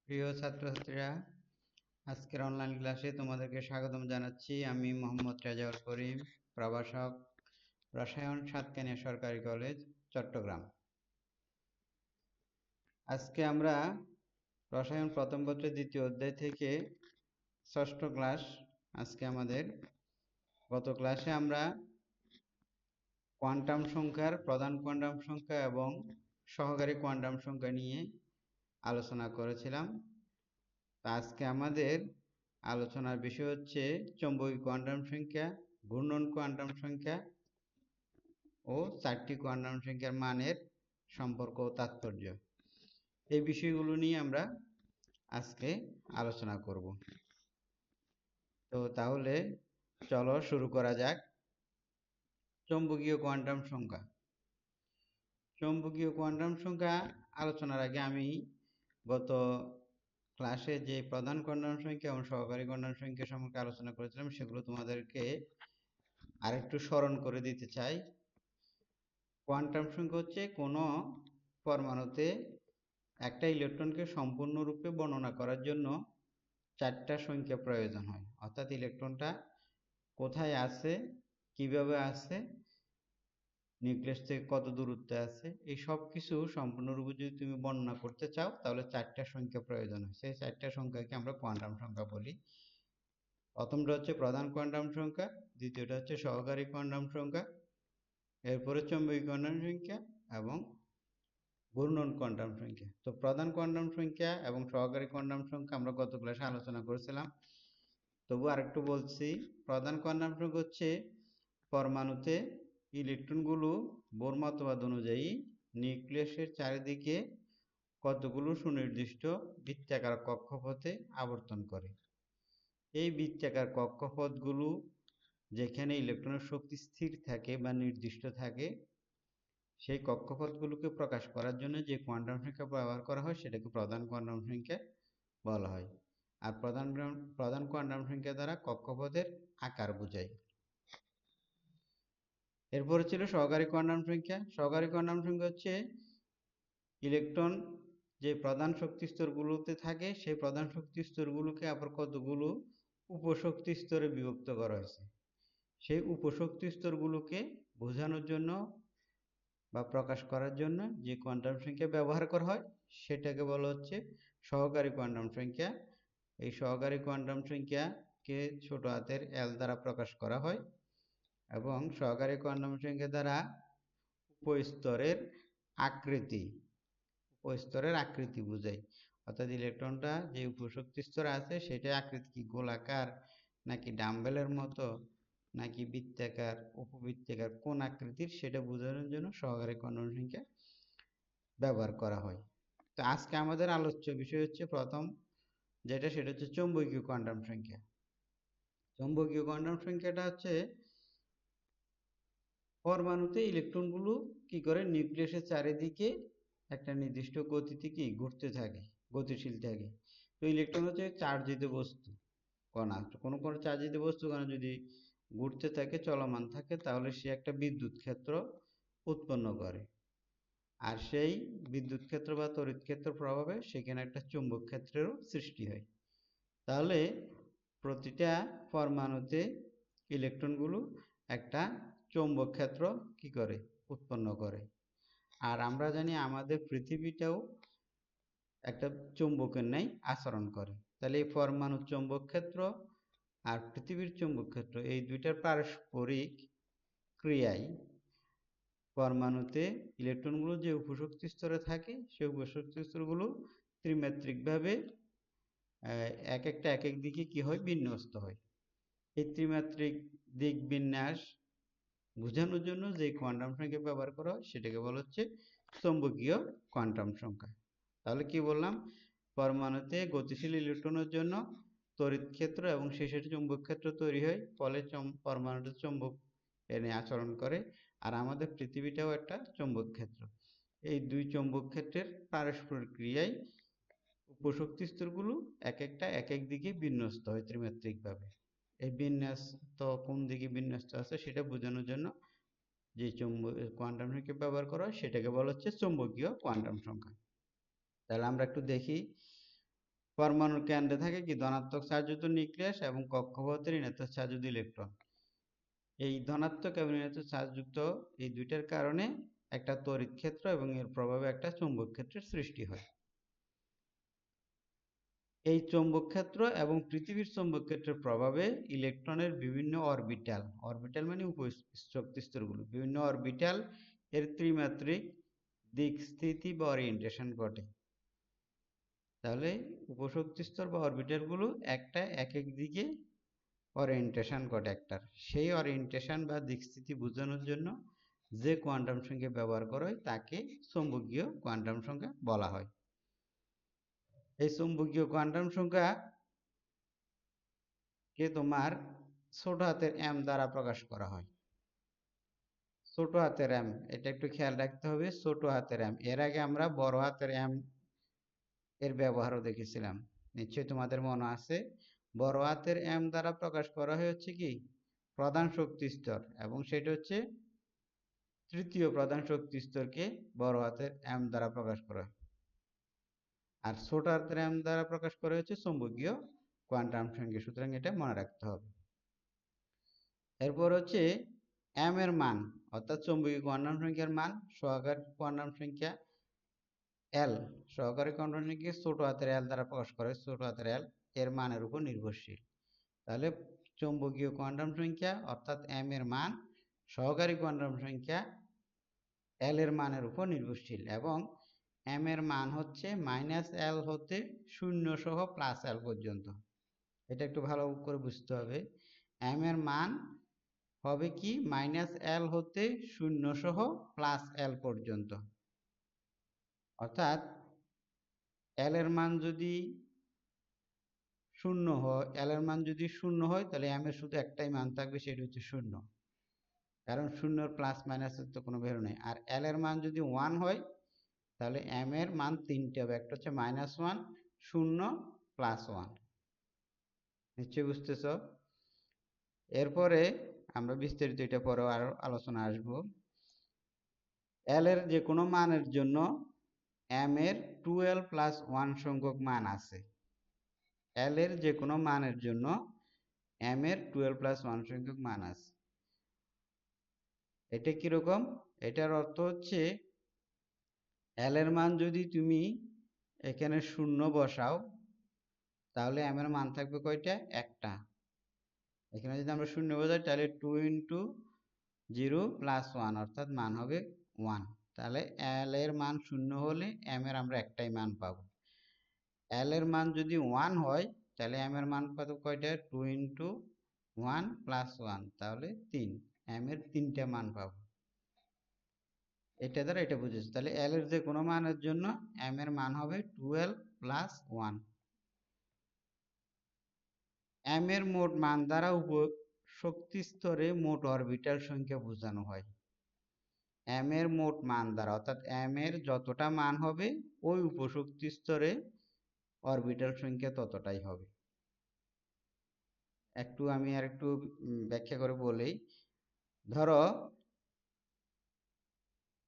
প্রিয় ছাত্রছাত্রীরা, আজকের অনলাইন ক্লাসে তোমাদেরকে স্বাগতম জানাচ্ছি। আমি মোহাম্মদ রেজাউল করিম, প্রভাষক, রসায়ন সাতকানিয়া সরকারি কলেজ, চট্টগ্রাম। আজকে আমরা রসায়ন প্রথম পত্রের দ্বিতীয় অধ্যায় থেকে ষষ্ঠ ক্লাস। আজকে আমাদের গত ক্লাসে আমরা কোয়ান্টাম সংখ্যার প্রধান কোয়ান্টাম সংখ্যা এবং সহকারী কোয়ান্টাম সংখ্যা নিয়ে আলোচনা করেছিলাম। আজকে আমাদের আলোচনার বিষয় হচ্ছে চৌম্বকীয় কোয়ান্টাম সংখ্যা, ঘূর্ণন কোয়ান্টাম সংখ্যা ও চারটি কোয়ান্টাম সংখ্যার মানের সম্পর্ক ও তাৎপর্য। এই বিষয়গুলো নিয়ে আমরা আজকে আলোচনা করব। তো তাহলে চলো শুরু করা যাক। চৌম্বকীয় কোয়ান্টাম সংখ্যা। চৌম্বকীয় কোয়ান্টাম সংখ্যা আলোচনার আগে আমি গত ক্লাসে যে প্রধান কোয়ান্টাম সংখ্যা এবং সহকারী কোয়ান্টাম সংখ্যা সম্পর্কে আলোচনা করেছিলাম সেগুলো তোমাদেরকে আরেকটু স্মরণ করে দিতে চাই। কোয়ান্টাম সংখ্যা হচ্ছে কোনো পরমাণুতে একটা ইলেকট্রনকে সম্পূর্ণরূপে বর্ণনা করার জন্য চারটা সংখ্যা প্রয়োজন হয়। অর্থাৎ ইলেকট্রনটা কোথায় আছে, কিভাবে আছে, নিউক্লিয়াস থেকে কত দূরত্বে আছে, এই সব কিছু সম্পূর্ণরূপে যদি তুমি বর্ণনা করতে চাও তাহলে চারটা সংখ্যা প্রয়োজন হয়। সেই চারটা সংখ্যাকে আমরা কোয়ান্টাম সংখ্যা বলি। প্রথমটা হচ্ছে প্রধান কোয়ান্টাম সংখ্যা, দ্বিতীয়টা হচ্ছে সহকারী কোয়ান্টাম সংখ্যা, এরপরে চৌম্বকীয় কোয়ান্টাম সংখ্যা এবং ঘূর্ণন কোয়ান্টাম সংখ্যা। তো প্রধান কোয়ান্টাম সংখ্যা এবং সহকারী কোয়ান্টাম সংখ্যা আমরা গত ক্লাসে আলোচনা করেছিলাম, তবু আরেকটু বলছি। প্রধান কোয়ান্টাম সংখ্যা হচ্ছে পরমাণুতে ইলেকট্রনগুলো বোর মতবাদ অনুযায়ী নিউক্লিয়াসের চারিদিকে কতগুলো সুনির্দিষ্ট বৃত্তাকার কক্ষপথে আবর্তন করে। এই বৃত্তাকার কক্ষপথগুলো যেখানে ইলেকট্রনের শক্তি স্থির থাকে বা নির্দিষ্ট থাকে, সেই কক্ষপথগুলোকে প্রকাশ করার জন্য যে কোয়ান্টাম সংখ্যা ব্যবহার করা হয় সেটাকে প্রধান কোয়ান্টাম সংখ্যা বলা হয়। আর প্রধান কোয়ান্টাম সংখ্যা দ্বারা কক্ষপথের আকার বোঝায়। এরপরে ছিল সহকারী কোয়ান্টাম সংখ্যা। সহকারী কোয়ান্টাম সংখ্যা হচ্ছে ইলেকট্রন যে প্রধান শক্তি স্তরগুলোতে থাকে সেই প্রধান শক্তি স্তরগুলোকে আবার কতগুলো উপশক্তি স্তরে বিভক্ত করা হয়েছে। সেই উপশক্তি স্তরগুলোকে বোঝানোর জন্য বা প্রকাশ করার জন্য যে কোয়ান্টাম সংখ্যা ব্যবহার করা হয় সেটাকে বলা হচ্ছে সহকারী কোয়ান্টাম সংখ্যা। এই সহকারী কোয়ান্টাম সংখ্যাকে ছোট হাতের এল দ্বারা প্রকাশ করা হয় এবং সহকারী কোয়ান্টাম সংখ্যা দ্বারা উপস্তরের আকৃতি বোঝায়। অর্থাৎ ইলেকট্রনটা যে উপশক্তি স্তরে আছে সেটা আকৃতি কি গোলাকার নাকি ডাম্বেলের মতো নাকি বৃত্তাকার, উপবৃত্তাকার, কোন আকৃতির সেটা বোঝানোর জন্য সহকারী কোয়ান্টাম সংখ্যা ব্যবহার করা হয়। তো আজকে আমাদের আলোচ্য বিষয় হচ্ছে প্রথম যেটা, সেটা হচ্ছে চৌম্বকীয় কোয়ান্টাম সংখ্যা। চৌম্বকীয় কোয়ান্টাম সংখ্যাটা হচ্ছে পরমাণুতে ইলেকট্রনগুলো কি করে নিউক্লিয়াসের চারিদিকে একটা নির্দিষ্ট গতিতে কি ঘুরতে থাকে, গতিশীল থাকে। তো ইলেকট্রন হচ্ছে চার্জিত বস্তু কণা। কোনো কোনো চার্জিত বস্তু কণা যদি ঘুরতে থাকে, চলমান থাকে, তাহলে সে একটা বিদ্যুৎ ক্ষেত্র উৎপন্ন করে। আর সেই বিদ্যুৎ ক্ষেত্র বা তড়িৎ ক্ষেত্র প্রভাবে সেখানে একটা চুম্বক ক্ষেত্রেরও সৃষ্টি হয়। তাহলে প্রতিটা পরমাণুতে ইলেকট্রনগুলো একটা চৌম্বক ক্ষেত্র কি করে উৎপন্ন করে। আর আমরা জানি আমাদের পৃথিবীটাও একটা চৌম্বকের ন্যায় আচরণ করে। তাহলে এই পরমাণুর চৌম্বক ক্ষেত্র আর পৃথিবীর চৌম্বক ক্ষেত্র এই দুইটার পারস্পরিক ক্রিয়ায় পরমাণুতে ইলেকট্রনগুলো যে উপশক্তি স্তরে থাকে সেই উপশক্তি স্তরগুলো ত্রিমাত্রিকভাবে এক একটা এক এক দিকে কি হয়, বিন্যস্ত হয়। এই ত্রিমাত্রিক দিক বিন্যাস বোঝানোর জন্য যে কোয়ান্টাম সংখ্যা ব্যবহার করা হয় সেটাকে বলা হচ্ছে চৌম্বকীয় কোয়ান্টাম সংখ্যা। তাহলে কি বললাম, পরমাণুতে গতিশীল ইলেকট্রনের জন্য তড়িৎ ক্ষেত্র এবং শেষের চৌম্বক ক্ষেত্র তৈরি হয়, ফলে পরমাণুটা চৌম্বক এনে আচরণ করে। আর আমাদের পৃথিবীটাও একটা চৌম্বক ক্ষেত্র। এই দুই চৌম্বক ক্ষেত্রের পারস্পরিক ক্রিয়ায় উপশক্তি স্তরগুলো এক একটা এক এক দিকে বিন্যস্ত হয় ত্রিমাত্রিকভাবে। এই বিন্যাস তো কোন দিকে বিন্যস্ত আছে সেটা বোঝানোর জন্য যে কোয়ান্টাম সংখ্যা ব্যবহার করা হয় সেটাকে বলা হচ্ছে চৌম্বকীয় কোয়ান্টাম সংখ্যা। তাহলে আমরা একটু দেখি পরমাণুর কেন্দ্রে থাকে কি ধনাত্মক চার্জযুক্ত নিউক্লিয়াস এবং কক্ষপথে ঋণাত্মক চার্জযুক্ত ইলেকট্রন। এই ধনাত্মক এবং ঋণাত্মক চার্জযুক্ত এই দুইটার কারণে একটা তড়িৎ ক্ষেত্র এবং এর প্রভাবে একটা চৌম্বক ক্ষেত্রের সৃষ্টি হয়। এই চৌম্বক ক্ষেত্র এবং পৃথিবীর চৌম্বক ক্ষেত্রের প্রভাবে ইলেকট্রনের বিভিন্ন অরবিটাল, অরবিটাল মানে উপশক্তিস্তরগুলো, বিভিন্ন অরবিটাল এর ত্রিমাত্রিক দিক স্থিতি বা ওরিয়েন্টেশন ঘটে। তাহলে উপশক্তিস্তর বা অরবিটালগুলো একটা এক এক দিকে ওরিয়েন্টেশন ঘটে একটার। সেই ওরিয়েন্টেশন বা দিকস্থিতি বোঝানোর জন্য যে কোয়ান্টাম সংখ্যা ব্যবহার করা হয় তাকে চৌম্বকীয় কোয়ান্টাম সংখ্যা বলা হয়। এই চৌম্বকীয় কোয়ান্টাম সংখ্যা কে তোমার ছোট হাতের m দ্বারা প্রকাশ করা হয়। ছোট হাতের m, এটা একটু খেয়াল রাখতে হবে, ছোট হাতের m। এর আগে আমরা বড় হাতের m এর ব্যবহারও দেখেছিলাম, নিশ্চয়ই তোমাদের মনে আছে। বড় হাতের m দ্বারা প্রকাশ করা হয় হচ্ছে কি প্রধান শক্তি স্তর, এবং সেটা হচ্ছে তৃতীয় প্রধান শক্তি স্তরকে বড় হাতের m দ্বারা প্রকাশ করা হয়। আর ছোট হাতের m দ্বারা প্রকাশ করা হচ্ছে চৌম্বকীয় কোয়ান্টাম সংখ্যা। সুতরাং এটা মনে রাখতে হবে। এরপর হচ্ছে m এর মান, অর্থাৎ চৌম্বকীয় কোয়ান্টাম সংখ্যার মান সহকারী কোয়ান্টাম সংখ্যা l, সহকারী কোয়ান্টাম সংখ্যা ছোট হাতের l দ্বারা প্রকাশ করা হয়, ছোট হাতের l এর মানের উপর নির্ভরশীল। তাহলে চৌম্বকীয় কোয়ান্টাম সংখ্যা অর্থাৎ m এর মান সহকারী কোয়ান্টাম সংখ্যা l এর মানের উপর নির্ভরশীল, এবং m এর মান হচ্ছে -l হতে 0 সহ +l পর্যন্ত। এটা একটু ভালো করে বুঝতে হবে। m এর মান হবে কি -l হতে 0 সহ +l পর্যন্ত। অর্থাৎ l এর মান যদি 0 হয়, l এর মান যদি 0 হয় তাহলে m এর শুধু একটাই মান থাকবে, সেটা হচ্ছে 0, কারণ 0 প্লাস মাইনাসের তো কোনো ভ্যালু নেই। আর l এর মান যদি 1 হয় তাহলে m এর মান তিনটে হবে, একটা হচ্ছে -1, 0, +1। নিশ্চয়ই বুঝতেছ। এরপরে আমরা বিস্তারিত এটা পরে আরো আলোচনা আসবো। l এর যে কোনো মানের জন্য m এর 2l + 1 সংখ্যক মান আছে। l এর যে কোনো মানের জন্য m এর 2l + 1 সংখ্যক মান আছে। এটা কিরকম? এটার অর্থ হচ্ছে l এর মান যদি তুমি এখানে 0 বসাও তাহলে m এর মান থাকবে কয়টা? একটা। এখানে যদি আমরা 0 বসাই তাহলে 2 × 0 + 1 অর্থাৎ মান হবে 1। তাহলে l এর মান 0 হলে m এর আমরা একটাই মান পাবো। l এর মান যদি 1 হয় তাহলে m এর মান পাবো কয়টা? 2 × 1 + 1, তাহলে 3। m এর তিনটা মান পাবো। এটা দ্বারা এটা বুঝেছি। তাহলে l এর যে কোনো মানের জন্য m এর মান হবে 12 + 1। m এর মোট মান দ্বারা শক্তি স্তরে মোট অরবিটাল সংখ্যা বোঝানো হয়। m এর মোট মান দ্বারা, অর্থাৎ m এর যতটা মান হবে ওই উপশক্তি স্তরে অরবিটাল সংখ্যা ততটাই হবে। একটু আমি আর একটু ব্যাখ্যা করে বলি। ধরো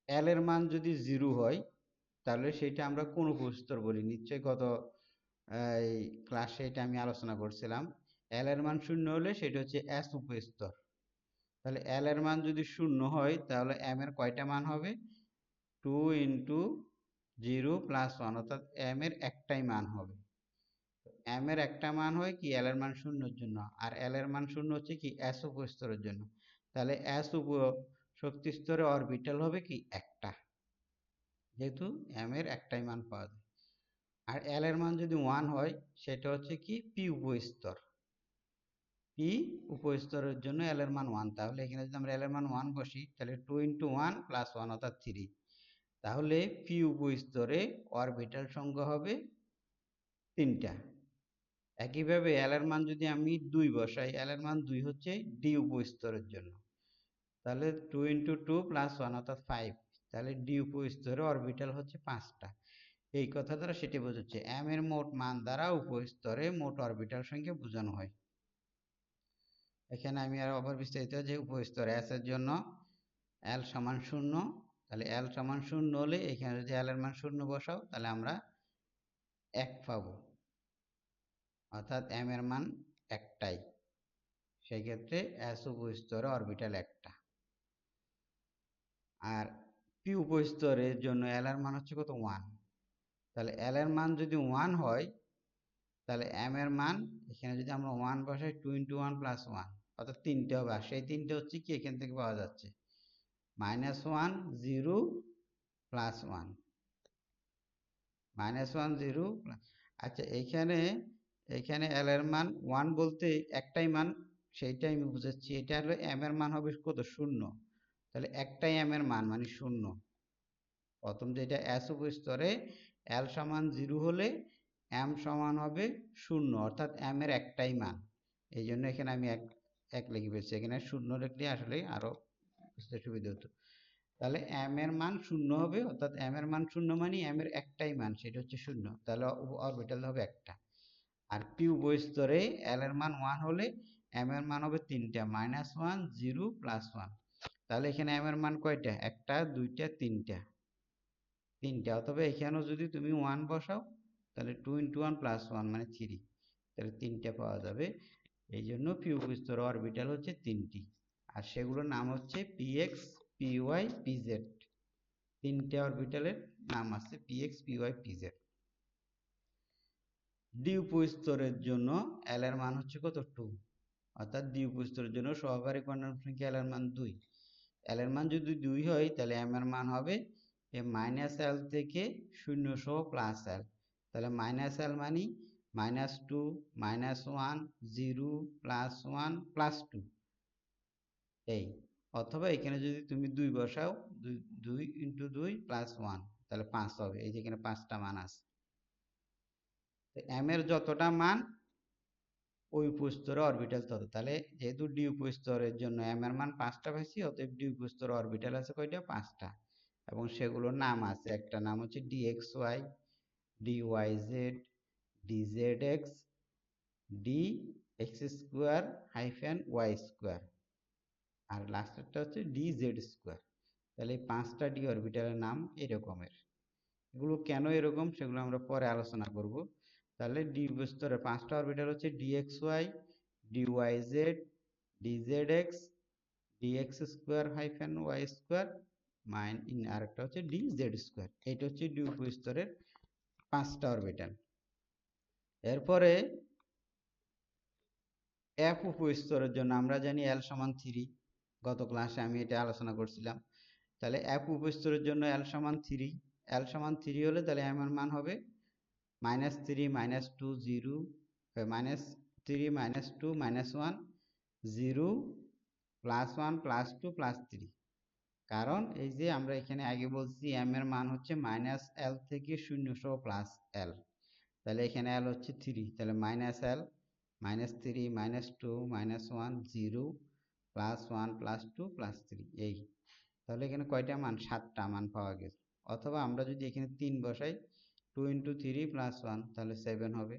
l এর মান যদি 0 হয় তাহলে সেটা আমরা কোন উপস্তর বলি? নিশ্চয়ই গত এই ক্লাসে এটা আমি আলোচনা করছিলাম। l এর মান 0 হলে সেটা হচ্ছে s উপস্তর। তাহলে l এর মান যদি 0 হয় তাহলে m এর কয়টা মান হবে? 2 × 0 + 1, অর্থাৎ m এর একটাই মান হবে। m এর একটা মান হয় কি l এর মান 0 এর জন্য, আর l এর মান 0 হচ্ছে কি s উপস্তরের জন্য। তাহলে s শক্তি স্তরে অরবিটাল হবে কি একটা, যেহেতু m এর একটাই মান পাওয়া যায়। আর l এর মান যদি 1 হয় সেটা হচ্ছে কি p উপস্তর। p উপস্তরের জন্য l এর মান 1। তাহলে এখানে যদি আমরা l এর মান 1 বসি তাহলে 2 × 1 + 1 অর্থাৎ 3। তাহলে p উপস্তরে অরবিটাল সংখ্যা হবে 3টা। একইভাবে l এর মান যদি আমি 2 বসাই, l এর মান 2 হচ্ছে d উপস্তরের জন্য। তাহলে 2 × 2 + 1 অর্থাৎ 5। তাহলে d উপস্তরে অরবিটাল হচ্ছে 5টা। এই কথা দ্বারা সেটি বোঝাচ্ছে m এর মোট মান দ্বারা উপস্তরে মোট অরবিটাল সংখ্যা বোঝানো হয়। এখানে আমি আর আবার বিস্তারিত যে উপস্তরে s এর জন্য l = 0, তাহলে l = 0 হলে এখানে যদি l এর মান 0 বসাও তাহলে আমরা 1 পাবো। অর্থাৎ m এর মান একটাই, সেই ক্ষেত্রে s উপস্তরে অরবিটাল একটা। আর p উপস্তরের জন্য l এর মান হচ্ছে কত 1, তাহলে l এর মান যদি 1 হয় তাহলে m এর মান এখানে যদি আমরা 1 বসাই 2 × 1 + 1 অর্থাৎ 3টে হবে, আর সেই 3টে হচ্ছে কি এখান থেকে পাওয়া যাচ্ছে -1 0 +1 -1 0 আচ্ছা এখানে l এর মান 1 বলতে একটাই মান, সেইটাই আমি বুঝাচ্ছি। এটা হলো m এর মান হবে কত 0, তাহলে একটাই m এর মান মানে 0। প্রথম যেটা s উপস্তরে l সমান 0 হলে m সমান হবে 0, অর্থাৎ m এর একটাই মান। এই জন্য এখানে আমি এক লিখে ফেলছি, এখানে 0 লিখলে আসলে আরো বুঝতে সুবিধা হতো। তাহলে m এর মান 0 হবে, অর্থাৎ m এর মান 0 মানে m এর একটাই মান, সেটা হচ্ছে 0, তাহলে অরবিটাল হবে একটা। আর p উভয়স্তরে l এর মান 1 হলে m এর মান হবে 3টা, -1 0 +1। তাহলে এখানে m এর মান কয়টা, একটা দুইটা তিনটা, অথবা এখানেও যদি তুমি 1 বসাও তাহলে 2 × 1 + 1 মানে 3, তাহলে 3টা পাওয়া যাবে। এই জন্য p উপস্তরে অরবিটাল হচ্ছে 3টি, আর সেগুলোর নাম হচ্ছে px py pz। 3টে অরবিটালের নাম আছে px py pz। ডি উপস্তরের জন্য l এর মান হচ্ছে কত 2, অর্থাৎ ডি উপস্তরের জন্য সহকারী কোয়ান্টাম সংখ্যা l এর মান 2। l এর মান যদি 2 হয় তাহলে m এর মান হবে -l থেকে 0 সহ +l, তাহলে -l মানে -2 -1 0 +1 +2 এই, অথবা এখানে যদি তুমি 2 বসাও 2 × 2 + 1 তাহলে 5 হবে, এই যে এখানে 5টা মান আছে। m এর যতটা মান ওই উপস্তরে অরবিটাল তত, তাহলে যেহেতু ডি উপস্তরের জন্য m এর মান 5টা পাইছি, অতএব ডি উপস্তরে অরবিটাল আছে কয়টা 5টা, এবং সেগুলোর নাম আছে, একটা নাম হচ্ছে dxy dyz dzx dx2-y2, আর লাস্টেরটা হচ্ছে dz2। তাহলে এই 5টা ডি অরবিটালের নাম এরকমের। এগুলো কেন এরকম সেগুলো আমরা পরে আলোচনা করব। তাহলে ডি উপস্তরে 5টা অরবিটাল হচ্ছে dxy dyz dzx dx2-y2 আরেকটা হচ্ছে dz2। এটা হচ্ছে ডি উপস্তরের 5টা অরবিটাল। এরপরে f উপস্তরের জন্য আমরা জানি l সমান 3, গত ক্লাসে আমি এটা আলোচনা করছিলাম। তাহলে f উপস্তরের জন্য l সমান 3, l সমান 3 হলে তাহলে m এর মান হবে -3 -2 0 -3 -2 -1 0 +1 +2 +3। কারণ এই যে আমরা এখানে আগে বলছি m এর মান হচ্ছে -l থেকে 0 সহ +l, তাহলে এখানে l হচ্ছে 3, তাহলে -l -3 -2 -1 0 +1 +2 +3 এই। তাহলে এখানে কয়টা মান, 7টা মান পাওয়া গেছে। অথবা আমরা যদি এখানে 3 বসাই 2 × 3 + 1 তাহলে 7 হবে।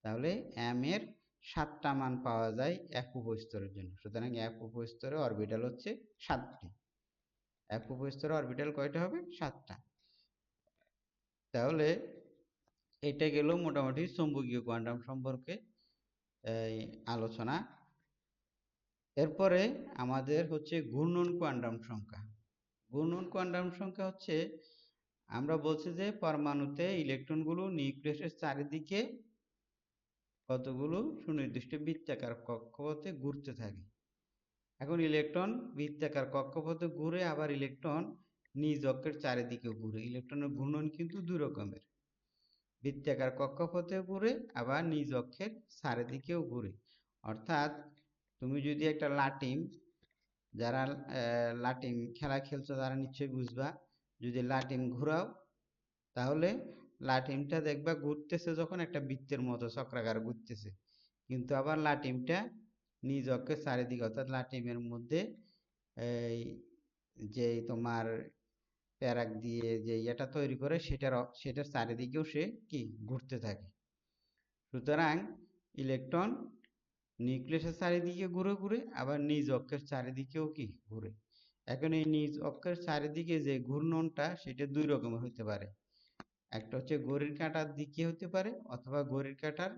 তাহলে m এর 7টা মান পাওয়া যায় f উপস্তরের জন্য। সুতরাং f উপস্তরে অরবিটাল হচ্ছে 7টি। f উপস্তরে অরবিটাল কয়টা হবে, 7টা। তাহলে এটা গেল মোটামুটি চৌম্বকীয় কোয়ান্টাম সম্পর্কে আলোচনা। এরপরে আমাদের হচ্ছে ঘূর্ণন কোয়ান্টাম সংখ্যা। ঘূর্ণন কোয়ান্টাম সংখ্যা হচ্ছে, আমরা বলছি যে পরমাণুতে ইলেকট্রনগুলো নিউক্লিয়াসের চারিদিকে কতগুলো সুনির্দিষ্ট বৃত্তাকার কক্ষপথে ঘুরতে থাকে। এখন ইলেকট্রন বৃত্তাকার কক্ষপথে ঘুরে, আবার ইলেকট্রন নিজ অক্ষের চারিদিকে ঘুরে। ইলেকট্রনের ঘূর্ণন কিন্তু দুই রকমের, বৃত্তাকার কক্ষপথে ঘুরে আবার নিজ অক্ষের চারিদিকেও ঘুরে। অর্থাৎ তুমি যদি একটা লাটিম, যারা লাটিম খেলা খেলছো তারা নিশ্চয়ই বুঝবা, যদি লাটিম ঘুরাও তাহলে লাটিমটা দেখবা ঘুরতেছে যখন একটা বৃত্তের মতো চক্রাকার ঘুরতেছে, কিন্তু আবার লাটিমটা নিজ অক্ষের চারিদিকে, অর্থাৎ লাটিমের মধ্যে এই যে তোমার প্যারাক দিয়ে যে এটা তৈরি করে সেটার চারিদিকেও সে কি ঘুরতে থাকে। সুতরাং ইলেকট্রন নিউক্লিয়াসের চারিদিকে ঘুরে ঘুরে আবার নিজ অক্ষের চারিদিকেও কি ঘুরে। এখন এই নিজ অক্ষের চারিদিকে যে ঘূর্ণনটা সেটা দুই রকমের হতে পারে, একটা হচ্ছে ঘড়ির কাঁটার দিকে হতে পারে, অথবা ঘড়ির কাঁটার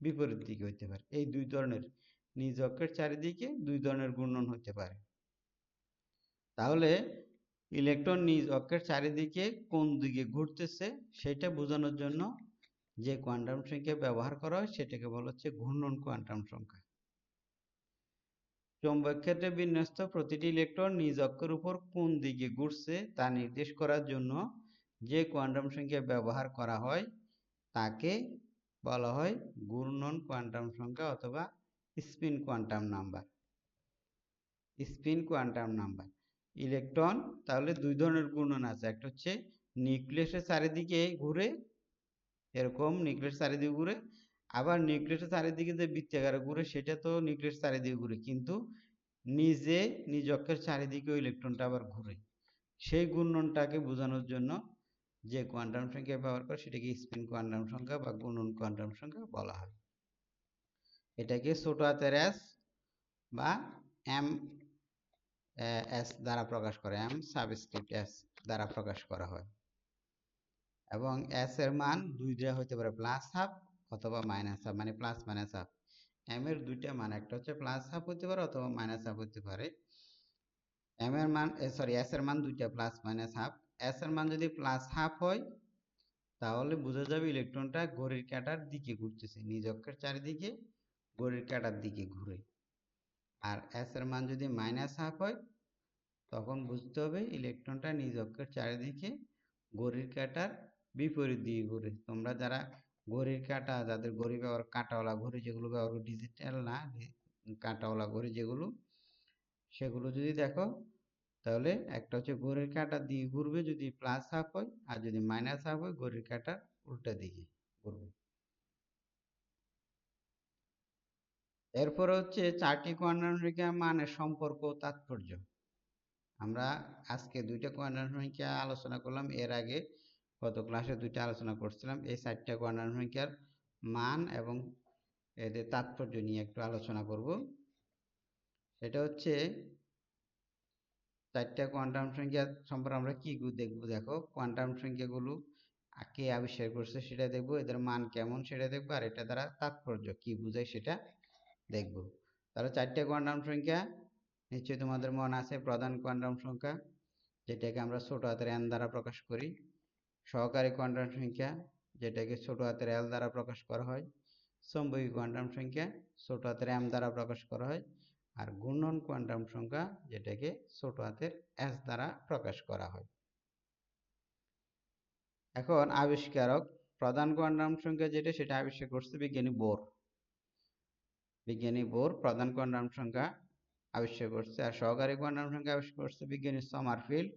বিপরীত দিকে হইতে পারে। এই দুই ধরনের নিজ অক্ষের চারিদিকে দুই ধরনের ঘূর্ণন হতে পারে। তাহলে ইলেকট্রন নিজ অক্ষের চারিদিকে কোন দিকে ঘুরতেছে সেটা বোঝানোর জন্য যে কোয়ান্টাম সংখ্যা ব্যবহার করা হয় সেটাকে বলা হচ্ছে ঘূর্ণন কোয়ান্টাম সংখ্যা। চৌম্বক ক্ষেত্রে বিন্যস্ত প্রতিটি ইলেকট্রন নিজ অক্ষের উপর কোন দিকে ঘুরছে তা নির্দেশ করার জন্য যে কোয়ান্টাম সংখ্যা ব্যবহার করা হয় তাকে বলা হয় ঘূর্ণন কোয়ান্টাম সংখ্যা অথবা spin quantum number. Spin quantum number. Electron তাহলে দুই ধরনের ঘূর্ণন আছে, একটা হচ্ছে নিউক্লিয়াসের চারিদিকে ঘুরে, এরকম নিউক্লিয়াস চারিদিকে ঘুরে, আবার নিউক্লিয়াসের চারিদিকে যে বৃত্তাকারে ঘুরে সেটা তো নিউক্লিয়াস চারিদিকে ঘুরে, কিন্তু নিজে নিজ অক্ষের চারিদিকে ইলেকট্রনটা আবার ঘুরে। সেই ঘূর্ণনটাকে বোঝানোর জন্য যে কোয়ান্টাম সংখ্যা ব্যবহার করে সেটাকে স্পিন কোয়ান্টাম সংখ্যা বা ঘূর্ণন কোয়ান্টাম সংখ্যা বলা হয়। এটাকে ছোট হাতের এস বা এম এস দ্বারা প্রকাশ করে, এম সাবস্ক্রিপ্ট এস দ্বারা প্রকাশ করা হয়। এবং এস এর মান দুইটা হতে পারে, প্লাস হাফ অথবা মাইনাস হাফ, মানে প্লাস মাইনাস হাফ। এম এর দুইটা মান, একটা হচ্ছে প্লাস হাফ হতে পারে অথবা মাইনাস হাফ হতে পারে। এম এর মান এস এর মান দুইটা, প্লাস মাইনাস হাফ। এস এর মান যদি প্লাস হাফ হয় তাহলে বোঝা যাবে ইলেকট্রনটা ঘড়ির কাঁটার দিকে ঘুরতেছে, নিজ অক্ষের চারিদিকে ঘড়ির কাঁটার দিকে ঘুরে। আর এস এর মান যদি মাইনাস হাফ হয় তখন বুঝতে হবে ইলেকট্রনটা নিজ অক্ষের চারিদিকে ঘড়ির কাঁটার বিপরীত দিকে ঘুরে। তোমরা যারা ঘড়ির কাঁটা, যাদের ঘড়ি ব্যবহার, কাঁটাওয়ালা ঘড়ি যেগুলো ব্যবহার, ডিজিটাল না, কাঁটাওয়ালা ঘড়ি যেগুলো, সেগুলো যদি দেখো তাহলে একটা হচ্ছে ঘড়ির কাঁটার দিকে ঘুরবে যদি প্লাস হাফ হয়, আর যদি মাইনাস হাফ হয় ঘড়ির কাঁটার উল্টা দিকে ঘুরবে। এরপরে হচ্ছে চারটি কোয়ান্টাম সংখ্যা মানের সম্পর্ক ও তাৎপর্য। আমরা আজকে দুইটা কোয়ান্টাম সংখ্যা আলোচনা করলাম, এর আগে গত ক্লাসে দুইটা আলোচনা করছিলাম। এই চারটা কোয়ান্টাম সংখ্যার মান এবং এদের তাৎপর্য নিয়ে একটু আলোচনা করব। সেটা হচ্ছে চারটা কোয়ান্টাম সংখ্যা সম্পর্কে আমরা কি দেখবো। দেখো, কোয়ান্টাম সংখ্যাগুলো কে আবিষ্কার করছে সেটা দেখবো, এদের মান কেমন সেটা দেখবো, আর এটা দ্বারা তাৎপর্য কি বোঝায় সেটা দেখব। তাহলে চারটে কোয়ান্টাম সংখ্যা নিশ্চয়ই তোমাদের মনে আছে। প্রধান কোয়ান্টাম সংখ্যা, যেটাকে আমরা ছোট হাতের এন দ্বারা প্রকাশ করি। সহকারী কোয়ান্টাম সংখ্যা, যেটাকে ছোট হাতের এল দ্বারা প্রকাশ করা হয়। চৌম্বকীয় কোয়ান্টাম সংখ্যা ছোট হাতের এম দ্বারা প্রকাশ করা হয়। আর ঘূর্ণন কোয়ান্টাম সংখ্যা, যেটাকে ছোট হাতের এস দ্বারা প্রকাশ করা হয়। এখন আবিষ্কারক। প্রধান কোয়ান্টাম সংখ্যা যেটা, সেটা আবিষ্কার করছে বিজ্ঞানী বোর। প্রধান কোয়ান্টাম সংখ্যা আবিষ্কার করছে। আর সহকারী কোয়ান্টাম সংখ্যা আবিষ্কার করছে বিজ্ঞানী সমারফিল্ড।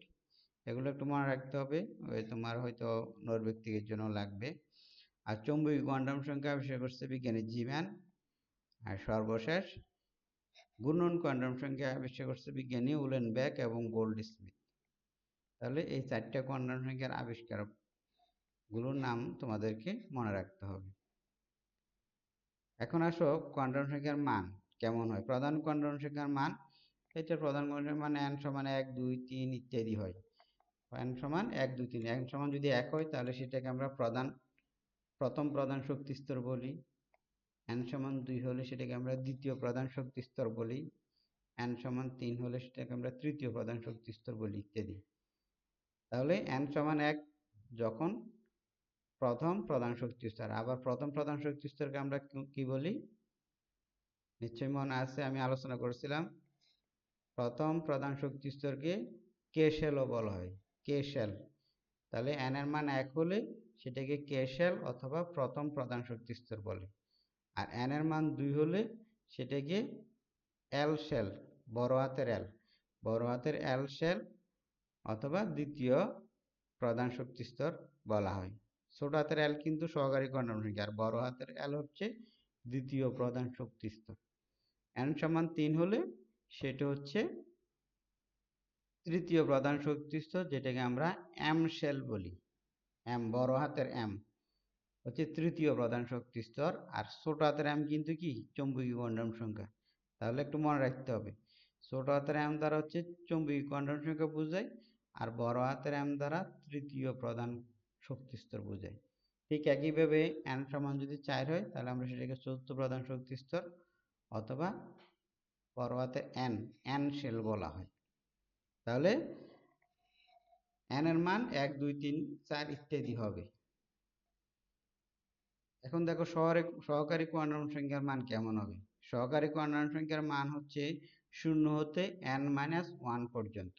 এগুলো একটু মনে রাখতে হবে, ওই তোমার হয়তো নৈর্ব্যক্তিকের জন্য লাগবে। আর চৌম্বকীয় কোয়ান্টাম সংখ্যা আবিষ্কার করছে বিজ্ঞানী জিম্যান। আর সর্বশেষ ঘূর্ণন কোয়ান্টাম সংখ্যা আবিষ্কার করছে বিজ্ঞানী উলেনব্যাক এবং গোল্ডস্মিথ। তাহলে এই চারটা কোয়ান্টাম সংখ্যার আবিষ্কারক গুলোর নাম তোমাদেরকে মনে রাখতে হবে। এখন আসো কোয়ান্টাম সংখ্যার মান কেমন হয়। প্রধান কোয়ান্টাম সংখ্যার মান, এটা প্রধান কোয়ান্টাম মান n সমান 1 2 3 ইত্যাদি হয়। n সমান 1 2 3, n সমান যদি 1 হয় তাহলে সেটাকে আমরা প্রথম প্রধান শক্তি স্তর বলি। n সমান 2 হলে সেটাকে আমরা দ্বিতীয় প্রধান শক্তি স্তর বলি। n সমান 3 হলে সেটাকে আমরা তৃতীয় প্রধান শক্তি স্তর বলি, ইত্যাদি। তাহলে n সমান 1 যখন প্রথম প্রধান শক্তি স্তর, আবার প্রথম প্রধান শক্তি স্তরকে আমরা কি বলি, নিশ্চয়ই মনে আছে, আমি আলোচনা করেছিলাম। প্রথম প্রধান শক্তি স্তরকে কে শেলও বলা হয়, কে শেল। তাহলে n এর মান 1 হলে সেটাকে কে শেল অথবা প্রথম প্রধান শক্তি স্তর বলে। আর n এর মান 2 হলে সেটাকে এল শেল, বড় হাতের এল শেল অথবা দ্বিতীয় প্রধান শক্তি স্তর বলা হয়। ছোট হাতের এল কিন্তু সহকারী কোয়ান্টাম সংখ্যা, আর বড় হাতের এল হচ্ছে দ্বিতীয় প্রধান শক্তি স্তর। n সমান 3 হলে সেটা হচ্ছে তৃতীয় প্রধান শক্তি স্তর, যেটাকে আমরা এম শেল বলি। এম, বড় হাতের এম হচ্ছে তৃতীয় প্রধান শক্তি স্তর, আর ছোট হাতের এম কিন্তু কি, চৌম্বকীয় কোয়ান্টাম সংখ্যা। তাহলে একটু মনে রাখতে হবে, ছোট হাতের এম দ্বারা হচ্ছে চৌম্বকীয় কোয়ান্টাম সংখ্যা বোঝায়, আর বড় হাতের এম দ্বারা তৃতীয় প্রধান শক্তি স্তর বোঝায়। ঠিক একইভাবে n সমান যদি 4 হয় তাহলে আমরা সেটাকে চতুর্থ প্রধান শক্তি স্তর অথবা পরবর্তী n শেল বলা হয়। তাহলে n এর মান 1 2 3 4 ইত্যাদি হবে। এখন দেখো সহকারী কোয়ান্টাম সংখ্যার মান কেমন হবে। সহকারী কোয়ান্টাম সংখ্যার মান হচ্ছে 0 হতে n-1 পর্যন্ত।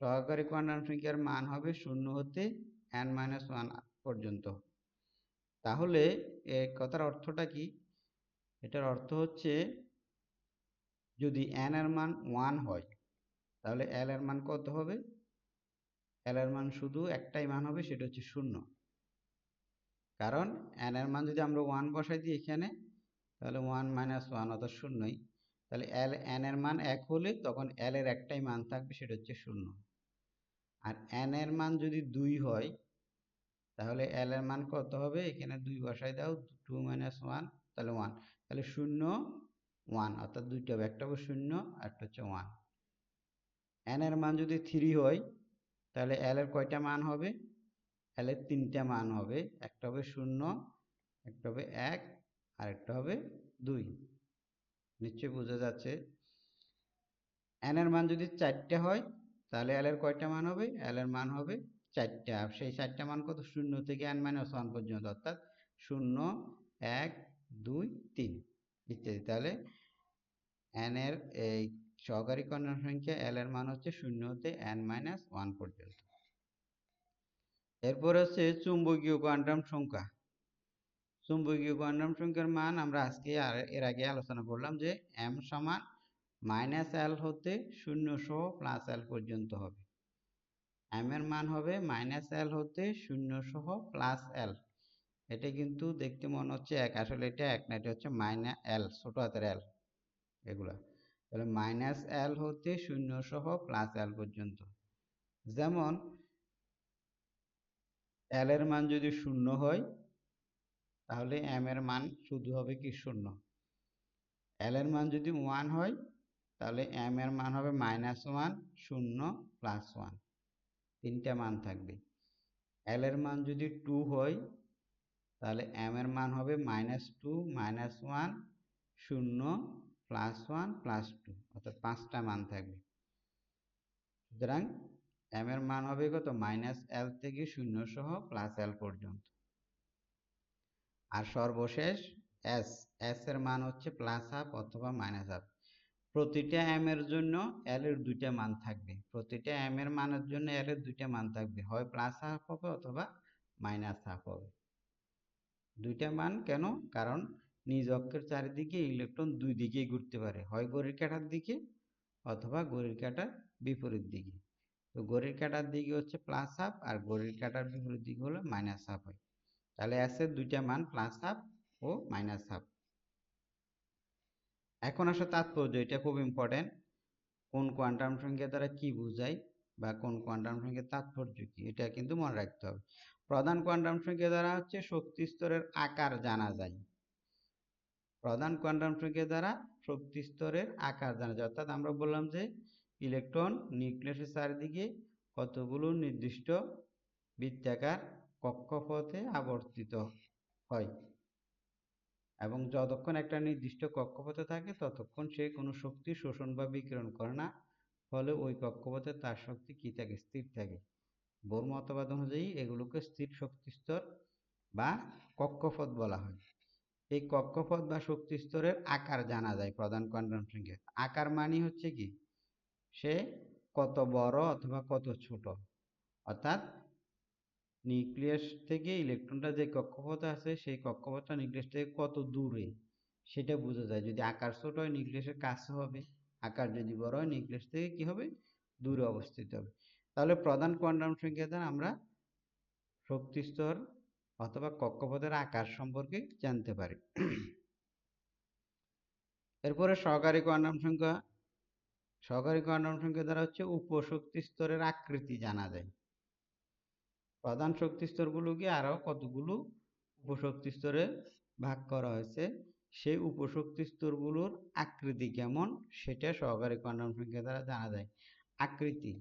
সহকারী কোয়ান্টাম সংখ্যার মান হবে 0 হতে n-1 পর্যন্ত। তাহলে এই কথার অর্থটা কি? এটার অর্থ হচ্ছে যদি n এর মান 1 হয় তাহলে l এর মান কত হবে? l এর মান শুধু একটাই মান হবে, সেটা হচ্ছে 0। কারণ n এর মান যদি আমরা 1 বসাই দিই এখানে তাহলে 1-1 অর্থাৎ 0ই। তাহলে n এর মান 1 হলে তখন l এর একটাই মান থাকবে, সেটা হচ্ছে 0। আর n এর মান যদি 2 হয় তাহলে l এর মান কত হবে? এখানে 2 বসাই দাও, 2-1 তাহলে 1। তাহলে 0 1 অর্থাৎ দুইটা হবে, একটা হবে 0 আর একটা হচ্ছে 1। n এর মান যদি 3 হয় তাহলে l এর কয়টা মান হবে? l এর 3টা মান হবে, একটা হবে 0, একটা হবে 1 আর একটা হবে 2। নিশ্চয়ই বোঝা যাচ্ছে। n এর মান যদি 4টা হয় তাহলে l এর কয়টা মান হবে? l এর মান হবে 4টা। সেই 4টা মান কত? 0 থেকে n-1 পর্যন্ত, অর্থাৎ 0 1 2 3 ইত্যাদি। তাহলে n এর এই সহকারী কোয়ান্টাম সংখ্যা l এর মান হচ্ছে 0 হতে n-1 পর্যন্ত। এরপর হচ্ছে চুম্বকীয় কোয়ান্টাম সংখ্যা। চুম্বকীয় কোয়ান্টাম সংখ্যার মান আমরা আজকে এর আগে আলোচনা করলাম যে m সমান -l হতে 0 সহ +l পর্যন্ত হবে। m এর মান হবে -l হতে 0 সহ +l। এটা কিন্তু দেখতে মনে হচ্ছে 1, আসলে এটা 1 না, এটা হচ্ছে -l, ছোট হাতের l এগুলা। তাহলে -l হতে 0 সহ +l পর্যন্ত। যেমন l এর মান যদি 0 হয় তাহলে m এর মান শুধু হবে কি 0। l এর মান যদি 1 হয় তাহলে m এর মান হবে -1 0 +1, তিনটা মান থাকবে। l এর মান যদি 2 হয় তাহলে m এর মান হবে -2 -1 0 +1 +2, অর্থাৎ 5টা মান থাকবে। সুতরাং m এর মান হবে কত? -l থেকে 0 সহ +l পর্যন্ত। আর সর্বশেষ s এর মান হচ্ছে +12 অথবা -12। প্রতিটা m এর জন্য l এর দুইটা মান থাকবে। প্রতিটা m এর মানের জন্য l এর দুইটা মান থাকবে, হয় +12 হবে অথবা -12 হবে। দুইটা মান কেন? কারণ নিজ অক্ষের চারিদিকে ইলেকট্রন দুই দিকেই ঘুরতে পারে, হয় ঘড়ির কাঁটার দিকে অথবা ঘড়ির কাঁটার বিপরীত দিকে। তো ঘড়ির কাঁটার দিকে হচ্ছে +12 আর ঘড়ির কাঁটার বিপরীত দিকে হলো -12 হয়। তাহলে s এর দুইটা মান +12 ও -12। এখন আসলে তাৎপর্য, এটা খুব ইম্পর্টেন্ট। কোন কোয়ান্টাম সংখ্যা দ্বারা কি বোঝায় বা কোন কোয়ান্টাম সংখ্যার তাৎপর্য কি, এটা কিন্তু মনে রাখতে হবে। প্রধান কোয়ান্টাম সংখ্যা দ্বারা হচ্ছে শক্তি স্তরের আকার জানা যায়। প্রধান কোয়ান্টাম সংখ্যা দ্বারা শক্তি স্তরের আকার জানা যায়, অর্থাৎ আমরা বললাম যে ইলেকট্রন নিউক্লিয়াসের চারিদিকে কতগুলো নির্দিষ্ট বৃত্তাকার কক্ষপথে আবর্তিত হয়, এবং যতক্ষণ একটা নির্দিষ্ট কক্ষপথে থাকে ততক্ষণ সে কোনো শক্তি শোষণ বা বিকিরণ করে না, ফলে ওই কক্ষপথে তার শক্তি কি থাকে? স্থির থাকে। বোর মতবাদ অনুযায়ী এগুলোকে স্থির শক্তি স্তর বা কক্ষপথ বলা হয়। এই কক্ষপথ বা শক্তি স্তরের আকার জানা যায় প্রধান কোয়ান্টাম সংখ্যা। আকার মানে হচ্ছে কি, সে কত বড় অথবা কত ছোট, অর্থাৎ নিউক্লিয়াস থেকে ইলেকট্রনটা যে কক্ষপথে আছে সেই কক্ষপথটা নিউক্লিয়াস থেকে কত দূরে সেটা বোঝা যায়। যদি আকার ছোট হয় নিউক্লিয়াসের কাছে হবে, আকার যদি বড় হয় নিউক্লিয়াস থেকে কি হবে? দূরে অবস্থিত হবে। তাহলে প্রধান কোয়ান্টাম সংখ্যা দ্বারা আমরা শক্তি স্তর অথবা কক্ষপথের আকার সম্পর্কে জানতে পারি। এরপরে সহকারী কোয়ান্টাম সংখ্যা। সহকারী কোয়ান্টাম সংখ্যা দ্বারা হচ্ছে উপশক্তি স্তরের আকৃতি জানা যায়। প্রধান শক্তি স্তরগুলোকে আরো কতগুলো উপশক্তি স্তরে ভাগ করা হয়েছে, সেই উপশক্তি স্তরগুলোর আকৃতি কেমন সেটা সহকারী কোয়ান্টাম সংখ্যা দ্বারা জানা যায়। আকৃতি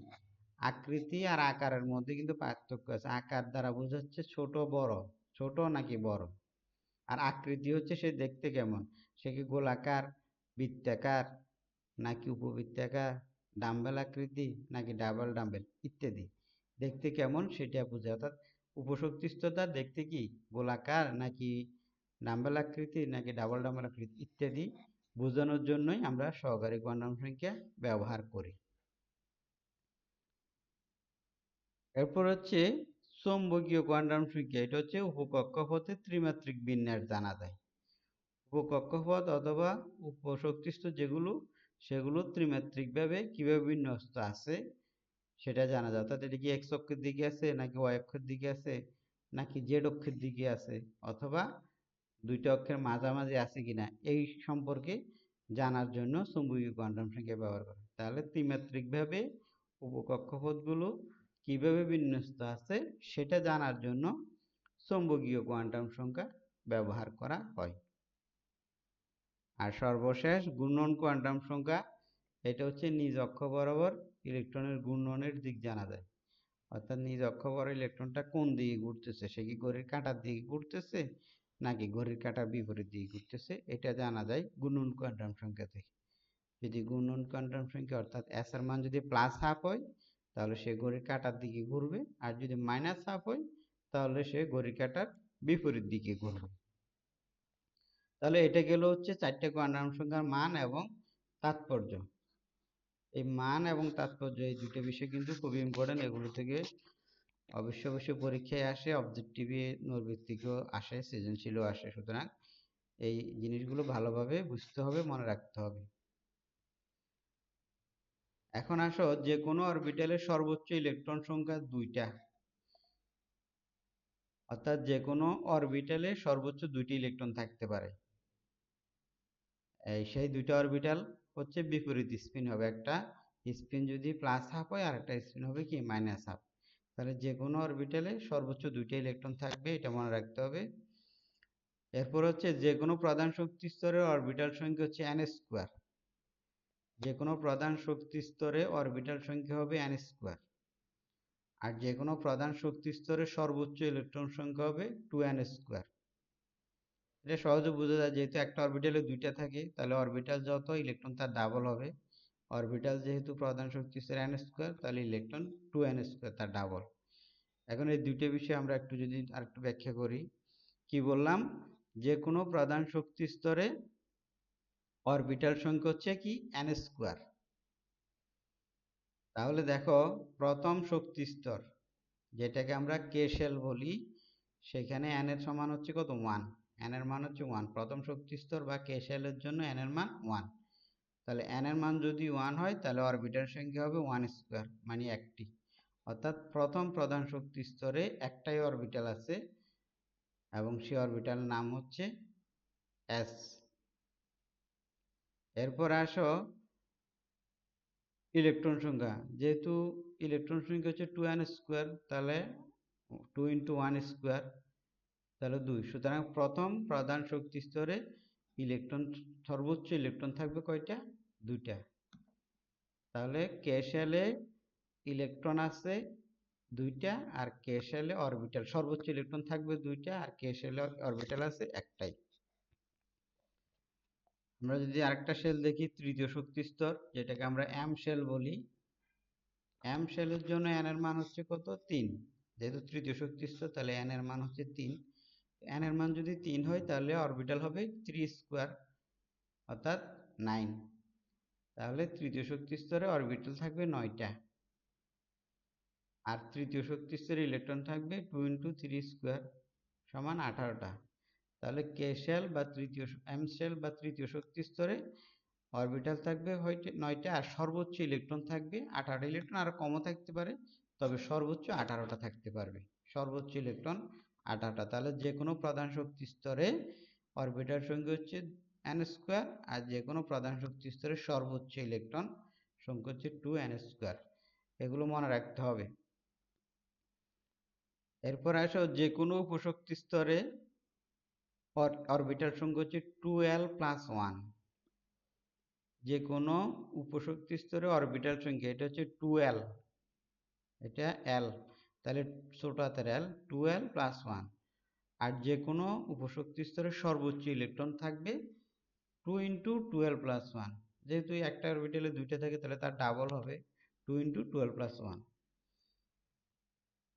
আকৃতি আর আকারের মধ্যে কিন্তু পার্থক্য আছে। আকার দ্বারা বোঝাচ্ছে ছোট বড়, ছোট নাকি বড়। আর আকৃতি হচ্ছে সে দেখতে কেমন, সে কি গোলাকার, বৃত্তাকার নাকি উপবৃত্তাকার, ডাম্বেল আকৃতি নাকি ডাবল ডাম্বেল ইত্যাদি। দেখতে কেমন সেটা বোঝায়। অর্থাৎ উপশক্তিস্ততা দেখতে কি গোলাকার নাকি ডাম্বেল আকৃতি নাকি ডাবল ডাম্বেল আকৃতি ইত্যাদি বোঝানোর জন্যই আমরা সহকারী কোয়ান্টাম সংখ্যা ব্যবহার করি। এরপর হচ্ছে চৌম্বকীয় কোয়ান্টাম সংখ্যা। এটা হচ্ছে উপকক্ষপথের ত্রিমাত্রিক বিন্যাস জানা যায়। উপকক্ষপথ অথবা উপশক্তিস্তর যেগুলো, সেগুলো ত্রিমাত্রিকভাবে কিভাবে বিন্যস্ত আছে সেটা জানা যায়। অর্থাৎ এটা কি এক্স অক্ষের দিকে আছে নাকি ওয়াই অক্ষের দিকে আছে নাকি জেড অক্ষের দিকে আছে, অথবা দুইটা অক্ষের মাঝামাঝি আছে কিনা, এই সম্পর্কে জানার জন্য চৌম্বকীয় কোয়ান্টাম সংখ্যা ব্যবহার করে। তাহলে ত্রিমাত্রিকভাবে উপকক্ষপথগুলো কিভাবে বিন্যস্ত আছে সেটা জানার জন্য চৌম্বকীয় কোয়ান্টাম সংখ্যা ব্যবহার করা হয়। আর সর্বশেষ ঘূর্ণন কোয়ান্টাম সংখ্যা। এটা হচ্ছে নিজ অক্ষ বরাবর ইলেকট্রনের ঘূর্ণনের দিক জানা যায়। অর্থাৎ নিজ অক্ষ বরাবর ইলেকট্রনটা কোন দিকে ঘুরতেছে, সে কি ঘড়ির কাঁটার দিকে ঘুরতেছে নাকি ঘড়ির কাঁটার বিপরীত দিকে ঘুরতেছে, এটা জানা যায় ঘূর্ণন কোয়ান্টাম সংখ্যা থেকে। যদি ঘূর্ণন কোয়ান্টাম সংখ্যা অর্থাৎ এস এর মান যদি প্লাস হাফ হয় তাহলে সে ঘড়ির কাঁটার দিকে ঘুরবে, আর যদি মাইনাস হাফ হয় তাহলে সে ঘড়ির কাঁটার বিপরীত দিকে ঘুরবে। তাহলে এটা গেল হচ্ছে চারটে কোয়ান্টাম সংখ্যার মান এবং তাৎপর্য। এই মান এবং তাৎপর্য এই দুটো বিষয় কিন্তু খুবই ইম্পর্টেন্ট। এগুলো থেকে অবশ্যই পরীক্ষায় আসে, অবজেক্টিভে নৈর্ব্যক্তিকও আসে, সৃজনশীলও আসে। সুতরাং এই জিনিসগুলো ভালোভাবে বুঝতে হবে, মনে রাখতে হবে। এখন আসো, যে কোনো অরবিটালের সর্বোচ্চ ইলেকট্রন সংখ্যা 2টা। অর্থাৎ যে কোনো অরবিটালে সর্বোচ্চ 2টি ইলেকট্রন থাকতে পারে। সেই দুইটা অরবিটাল হচ্ছে বিপরীত স্পিন হবে। একটা স্পিন যদি প্লাস হাফ হয় আর একটা স্পিন হবে কি মাইনাস হাফ। তাহলে যে কোনো অরবিটালে সর্বোচ্চ 2টা ইলেকট্রন থাকবে, এটা মনে রাখতে হবে। এরপর হচ্ছে যে কোনো প্রধান শক্তি স্তরের অরবিটাল সংখ্যা হচ্ছে n স্কোয়ার। যে কোনো প্রধান শক্তি স্তরে অরবিটাল সংখ্যা হবে n স্কোয়ার। আর যে কোনো প্রধান শক্তি স্তরে সর্বোচ্চ ইলেকট্রন সংখ্যা হবে 2n স্কোয়ার। এটা সহজে বোঝা যায়, যেহেতু একটা অরবিটালে 2টা থাকে তাহলে অরবিটাল যত ইলেকট্রন তার ডাবল হবে। অরবিটাল যেহেতু প্রধান শক্তি স্তরে n স্কোয়ার তাহলে ইলেকট্রন 2n স্কোয়ার তার ডাবল। এখন এই দুইটা বিষয় আমরা একটু যদি আরেকটু ব্যাখ্যা করি। কি বললাম, যে কোনো প্রধান শক্তি স্তরে অরবিটাল সংখ্যা হচ্ছে কি n স্কোয়ার। তাহলে দেখো, প্রথম শক্তি স্তর যেটাকে আমরা কে শেল বলি, সেখানে n এর সমান হচ্ছে কত 1, n এর মান হচ্ছে 1। প্রথম শক্তি স্তর বা কে শেলের জন্য n এর মান 1। তাহলে n এর মান যদি 1 হয় তাহলে অরবিটাল সংখ্যা হবে 1 স্কোয়ার, মানে একটি। অর্থাৎ প্রথম প্রধান শক্তি স্তরে একটাই অরবিটাল আছে এবং সেই অরবিটাল নাম হচ্ছে s। এরপর আসো ইলেকট্রন সংখ্যা। যেহেতু ইলেকট্রন সংখ্যা হচ্ছে 2n স্কোয়ার, তাহলে 2 × 1 স্কোয়ার তাহলে 2। সুতরাং প্রথম প্রধান শক্তি স্তরে ইলেকট্রন সর্বোচ্চ ইলেকট্রন থাকবে কয়টা, 2টা। তাহলে কে শেলে ইলেকট্রন আছে 2টা, আর কে শেলে অরবিটাল সর্বোচ্চ ইলেকট্রন থাকবে 2টা, আর কে শেলে অরবিটাল আছে একটাই। আমরা যদি আরেকটা শেল দেখি, তৃতীয় শক্তি স্তর, যেটাকে আমরা m শেল বলি। m শেলের জন্য n এর মান হচ্ছে কত 3। যেহেতু তৃতীয় শক্তি স্তর তাহলে n এর মান হচ্ছে 3। n এর মান যদি 3 হয় তাহলে অরবিটাল হবে 3 স্কোয়ার, অর্থাৎ 9। তাহলে তৃতীয় শক্তি স্তরে অরবিটাল থাকবে 9টা, আর তৃতীয় শক্তি স্তরে ইলেকট্রন থাকবে 2 × 3 স্কোয়ার সমান 18টা। তাহলে কে শেল বা তৃতীয় m শেল বা তৃতীয় শক্তি স্তরে অরবিটাল থাকবে হয়তো 9টা, আর সর্বোচ্চ ইলেকট্রন থাকবে 18টা। ইলেকট্রন আরো কমও থাকতে পারে, তবে সর্বোচ্চ 18টা থাকতে পারবে। সর্বোচ্চ ইলেকট্রন 18টা। তাহলে যে কোনো প্রধান শক্তি স্তরে অরবিটাল সংখ্যা হচ্ছে n স্কোয়ার, আর যে কোনো প্রধান শক্তি স্তরে সর্বোচ্চ ইলেকট্রন সংখ্যা হচ্ছে 2n স্কোয়ার। এগুলো মনে রাখতে হবে। এরপর আসো, যে কোনো উপশক্তি স্তরে অরবিটাল সংখ্যা হচ্ছে 2l + 1। যে কোনো উপশক্তি স্তরে অরবিটাল সংখ্যা এটা হচ্ছে 2l, এটা এল, তাহলে ছোট হাতের এল 2l + 1। আর যে কোনো উপশক্তি স্তরে সর্বোচ্চ ইলেকট্রন থাকবে 2 × 12 + 1। যেহেতু একটা অরবিটালে দুইটা থাকে তাহলে তার ডাবল হবে 2 × 12 + 1।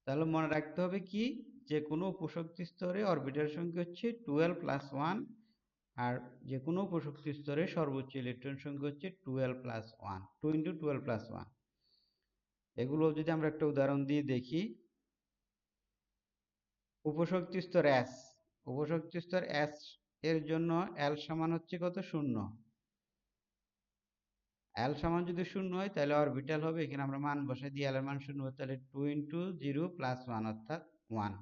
তাহলে মনে রাখতে হবে কি, যে কোনো উপশক্তি স্তরে অরবিটাল সংখ্যা হচ্ছে 12 + 1, আর যে কোনো উপশক্তি স্তরে সর্বোচ্চ ইলেকট্রন সংখ্যা হচ্ছে 12 + 1, 2 × 12 + 1। এগুলো যদি আমরা একটা উদাহরণ দিয়ে দেখি, উপশক্তি স্তর S, উপশক্তি স্তর S এর জন্য L সমান হচ্ছে কত? 0। L সমান যদি 0 হয় তাহলে অরবিটাল হবে, এখানে আমরা মান বসাই দিই, L এর মান 0 হয় তাহলে 2 × 0 + 1 অর্থাৎ 1।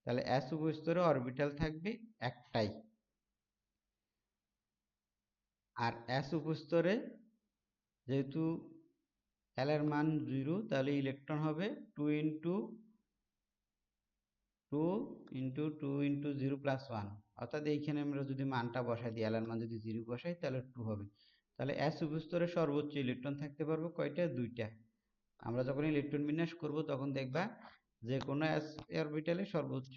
তাহলে S উপস্তরে অরবিটাল থাকবে একটাই। আর S উপস্তরে যেহেতু L এর মান 0 তাহলে ইলেকট্রন হবে 2 × 2 × 2 × 0 + 1, অর্থাৎ এইখানে আমরা যদি মানটা বসাই দিই, L এর মান যদি 0 বসাই তাহলে 2 হবে। তাহলে S উপস্তরে সর্বোচ্চ ইলেকট্রন থাকতে পারবে কয়টা? 2টা। আমরা যখন ইলেকট্রন বিন্যাস করব তখন দেখবা যে কোনো S অরবিটালে সর্বোচ্চ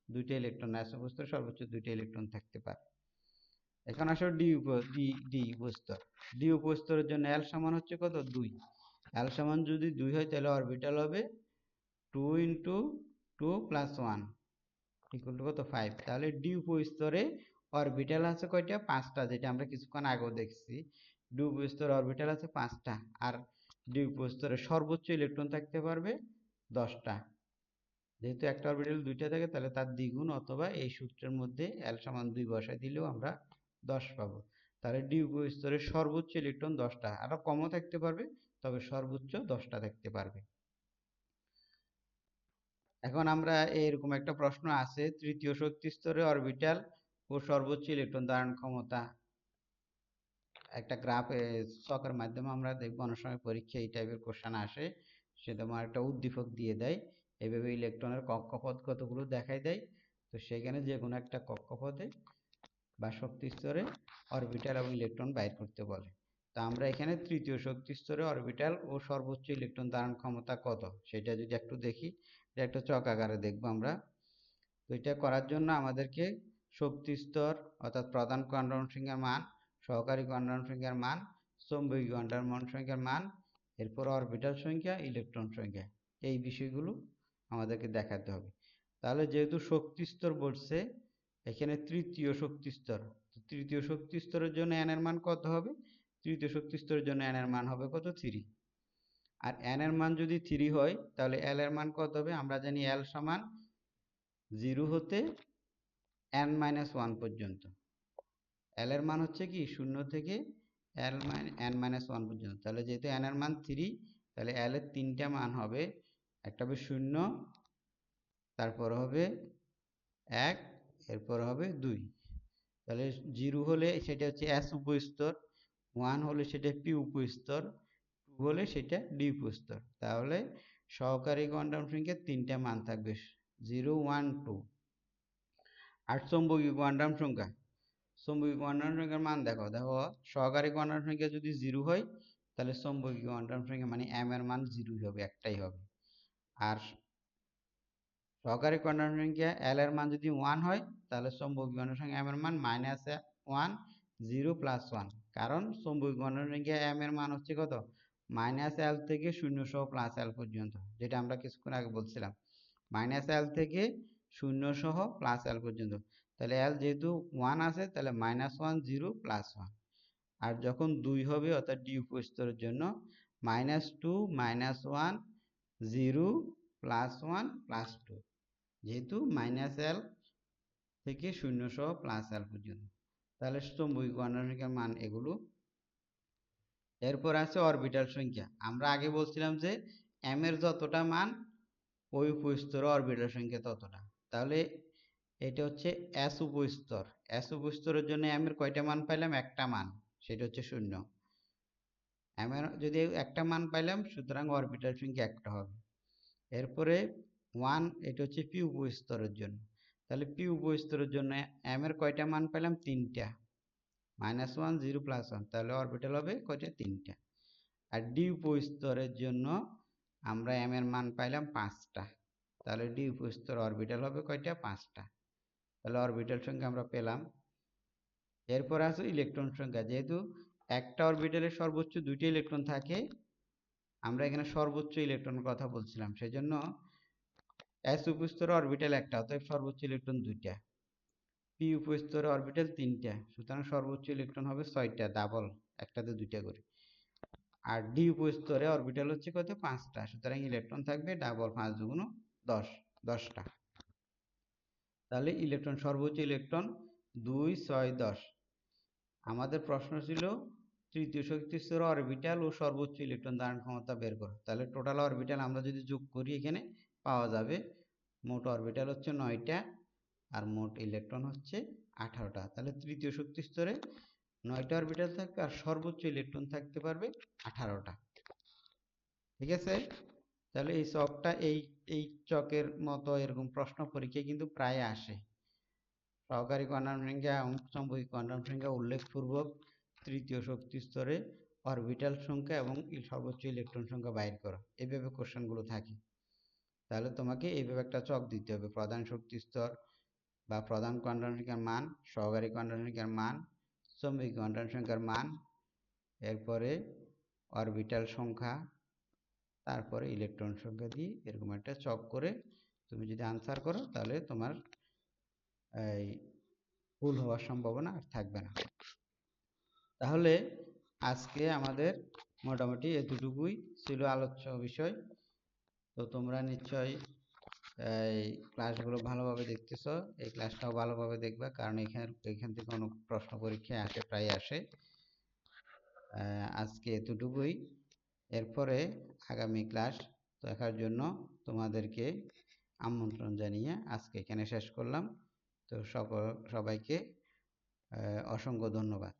2টা ইলেকট্রন, S উপস্তরে সর্বোচ্চ 2টা ইলেকট্রন থাকতে পারে। এখন আসো ডি উপস্তর। ডি উপস্তরের জন্য L সমান হচ্ছে কত? 2। L সমান যদি 2 হয় তাহলে অরবিটাল হবে 2 × 2 + 1 = কত? 5। তাহলে ডি উপস্তরে অরবিটাল আছে কয়টা? 5টা, যেটা আমরা কিছুক্ষণ আগেও দেখছি। ডি উপস্তরে অরবিটাল আছে 5টা, আর ডি উপস্তরে সর্বোচ্চ ইলেকট্রন থাকতে পারবে 10টা। যেহেতু একটা অরবিটাল 2টা থাকে তাহলে তার দ্বিগুণ, অথবা এই সূত্রের মধ্যে L সমান 2 বসাই দিলেও আমরা 10 পাবো। তাহলে ডি উপস্তরে সর্বোচ্চ ইলেকট্রন 10টা, আরো কমও থাকতে পারবে, তবে সর্বোচ্চ 10টা থাকতে পারবে। এখন আমরা এরকম একটা প্রশ্ন আছে, তৃতীয় শক্তি স্তরে অরবিটাল ও সর্বোচ্চ ইলেকট্রন ধারণ ক্ষমতা, একটা গ্রাফ ছকের মাধ্যমে আমরা দেখবো অনেক সময় পরীক্ষায় এই টাইপের কোশ্চেন আসে। সে তোমার একটা উদ্দীপক দিয়ে দেয়, এইভাবে ইলেকট্রনের কক্ষপথ কতগুলো দেখাই দেয়, তো সেখানে যে কোনো একটা কক্ষপথে বা শক্তি স্তরে অরবিটাল এবং ইলেকট্রন বাইর করতে বলে। তো আমরা এখানে তৃতীয় শক্তি স্তরে অরবিটাল ও সর্বোচ্চ ইলেকট্রন ধারণ ক্ষমতা কত সেটা যদি একটু দেখি, এটা একটা চক আকারে দেখবো আমরা। তো এটা করার জন্য আমাদেরকে শক্তি স্তর অর্থাৎ প্রধান কোয়ান্টাম সংখ্যার মান, সহকারী কোয়ান্টাম সংখ্যার মান, চৌম্বকীয় কোয়ান্টাম সংখ্যার মান, এরপর অরবিটাল সংখ্যা, ইলেকট্রন সংখ্যা, এই বিষয়গুলো আমাদেরকে দেখাতে হবে। তাহলে যেহেতু শক্তি স্তর বলছে, এখানে তৃতীয় শক্তি স্তর, তৃতীয় শক্তি স্তরের জন্য n এর মান কত হবে? তৃতীয় শক্তি স্তরের জন্য n এর মান হবে কত? 3। আর n এর মান যদি 3 হয় তাহলে L এর মান কত হবে? আমরা জানি L সমান 0 হতে n-1 পর্যন্ত। L এর মান হচ্ছে কি 0 থেকে n-1 পর্যন্ত। তাহলে যেহেতু n এর মান 3, তাহলে L এর 3টা মান হবে, একটা হবে 0, তারপর হবে 1, এরপর হবে 2। তাহলে 0 হলে সেটা হচ্ছে S উপস্তর, 1 হলে সেটা P উপস্তর, 2 হলে সেটা D উপস্তর। তাহলে সহকারী কোয়ান্টাম সংখ্যার 3টা মান থাকবে, 0, 1, 2। আর চৌম্বকীয় কোয়ান্টাম সংখ্যা, চৌম্বকীয় কোয়ান্টাম সংখ্যার মান দেখো দেখো সহকারী কোয়ান্টাম সংখ্যা যদি 0 হয় তাহলে চৌম্বকীয় কোয়ান্টাম সংখ্যা মানে m এর মান 0 হবে, একটাই হবে। আর সহকারী কোয়ান্টাম সংখ্যা L এর মান যদি 1 হয় তাহলে চৌম্বকীয় কোয়ান্টাম সংখ্যা m এর মান -1, 0 + 1। কারণ চৌম্বকীয় কোয়ান্টাম সংখ্যা m এর মান হচ্ছে কত? -L থেকে 0 সহ +L পর্যন্ত, যেটা আমরা কিছুক্ষণ আগে বলছিলাম, -L থেকে 0 সহ +L পর্যন্ত। তাহলে L যেহেতু 1 আছে তাহলে -1, 0, +1। আর যখন 2 হবে অর্থাৎ ডি উপস্তরের জন্য -2, -1, 0, +1, +2, যেহেতু -L থেকে 0 সহ +L পর্যন্ত। তাহলে চৌম্বকীয় কোয়ান্টাম সংখ্যার মান এগুলো। এরপর আছে অরবিটাল সংখ্যা। আমরা আগে বলছিলাম যে m এর যতটা মান ওই উপস্তরে অরবিটাল সংখ্যা ততটা। তাহলে এটা হচ্ছে S উপস্তর, S উপস্তরের জন্য m এর কয়টা মান পাইলাম? একটা মান, সেটা হচ্ছে 0। m এর যদি একটা মান পাইলাম, সুতরাং অরবিটাল সংখ্যা একটা হবে। এরপরে 1, এটা হচ্ছে P উপস্তরের জন্য। তাহলে P উপস্তরের জন্য m এর কয়টা মান পেলাম? 3টা, -1, 0, +1। তাহলে অরবিটাল হবে কয়টা? 3টা। আর D উপস্তরের জন্য আমরা m এর মান পাইলাম 5টা, তাহলে d উপস্তর অরবিটাল হবে কয়টা? 5টা। তাহলে অরবিটাল সংখ্যা আমরা পেলাম। এরপর আছে ইলেকট্রন সংখ্যা। যেহেতু একটা অরবিটালে সর্বোচ্চ 2টি ইলেকট্রন থাকে, আমরা এখানে সর্বোচ্চ ইলেকট্রনের কথা বলছিলাম, সেজন্য s উপস্তরে অরবিটাল একটা, অতএব সর্বোচ্চ ইলেকট্রন 2টা। p উপস্তরে অরবিটাল 3টা, সুতরাং সর্বোচ্চ ইলেকট্রন হবে 6টা, ডাবল, একটাতে 2টা করে। আর d উপস্তরে অরবিটাল হচ্ছে কত? 5টা, সুতরাং ইলেকট্রন থাকবে ডাবল, 5 দুগুণ 10, 10টা। তাহলে ইলেকট্রন, সর্বোচ্চ ইলেকট্রন 2, 6, 10। আমাদের প্রশ্ন ছিল তৃতীয় শক্তি স্তরে অরবিটাল ও সর্বোচ্চ ইলেকট্রন ধারণ ক্ষমতা বের করো। তাহলে টোটাল অরবিটাল আমরা যদি যোগ করি এখানে পাওয়া যাবে মোট অরবিটাল হচ্ছে 9টা আর মোট ইলেকট্রন হচ্ছে 18টা। তাহলে তৃতীয় শক্তি স্তরে 9টা অরবিটাল থাকবে আর সর্বোচ্চ ইলেকট্রন থাকতে পারবে 18টা। ঠিক আছে? তাহলে এই চকটা, এই চকের মতো এরকম প্রশ্ন পরীক্ষায় কিন্তু প্রায় আসে। সহকারী কোয়ান্টাম সংখ্যা এবং চৌম্বকীয় কোয়ান্টাম সংখ্যা উল্লেখপূর্বক তৃতীয় শক্তি স্তরে অরবিটাল সংখ্যা এবং সর্বোচ্চ ইলেকট্রন সংখ্যা বাইর করো, এইভাবে কোশ্চেনগুলো থাকে। তাহলে তোমাকে এইভাবে একটা চক দিতে হবে: প্রধান শক্তি স্তর বা প্রধান কোয়ান্টাম সংখ্যার মান, সহকারী কোয়ান্টাম সংখ্যার মান, চৌম্বকীয় কোয়ান্টাম সংখ্যার মান, এরপরে অরবিটাল সংখ্যা, তারপরে ইলেকট্রন সংখ্যা দিয়ে এরকম একটা চক করে তুমি যদি আনসার করো তাহলে তোমার এই ভুল হওয়ার সম্ভাবনা আর থাকবে না। তাহলে আজকে আমাদের মোটামুটি এতটুকুই ছিল আলোচ্য বিষয়। তো তোমরা নিশ্চয়ই এই ক্লাসগুলো ভালোভাবে দেখতেছ, এই ক্লাসটাও ভালোভাবে দেখবা, কারণ এখান থেকে কোনো প্রশ্ন পরীক্ষায় আসে, প্রায় আসে। আজকে এতটুকুই। এরপরে আগামী ক্লাস দেখার জন্য তোমাদেরকে আমন্ত্রণ জানিয়ে আজকে এখানে শেষ করলাম। তো সবাইকে অসংখ্য ধন্যবাদ।